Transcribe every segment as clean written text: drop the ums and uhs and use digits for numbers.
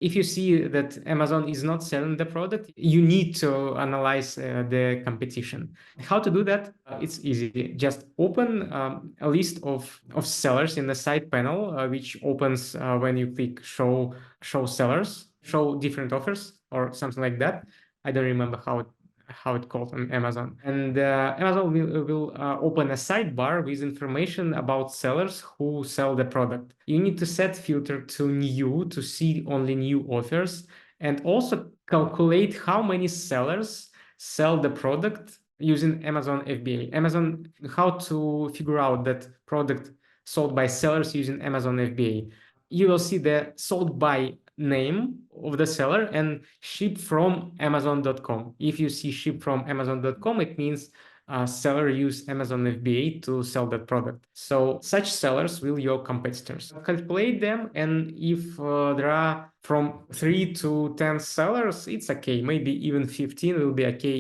If you see that Amazon is not selling the product, you need to analyze the competition. How to do that? It's easy. Just open a list of sellers in the side panel, which opens when you click show sellers, show different offers or something like that. I don't remember how it called on Amazon. And Amazon will open a sidebar with information about sellers who sell the product. You need to set filter to new to see only new offers, and also calculate how many sellers sell the product using Amazon FBA. Amazon, how to figure out that product sold by sellers using Amazon FBA. You will see the sold by name of the seller and ship from Amazon.com. If you see ship from Amazon.com, it means seller use Amazon FBA to sell that product. So such sellers will your competitors. Calculate them, and if there are from 3 to 10 sellers, it's okay. Maybe even 15 will be okay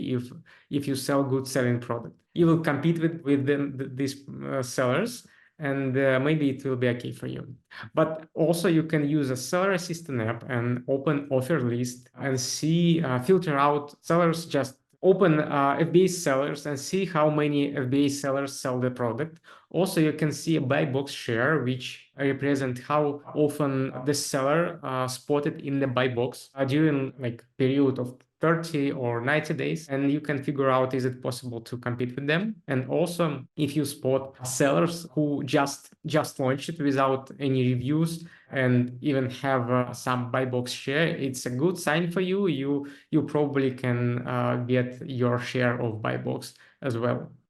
if you sell good selling product. You will compete with them, these sellers, and maybe it will be okay for you. But also you can use a seller assistant app and open offer list and see, filter out sellers. Just open FBA sellers and see how many FBA sellers sell the product. Also, you can see a buy box share, which represent how often the seller spotted in the buy box during like period of 30 or 90 days, and you can figure out, is it possible to compete with them? And also, if you spot sellers who just launched it without any reviews and even have some buy box share, it's a good sign for you. You probably can get your share of buy box as well.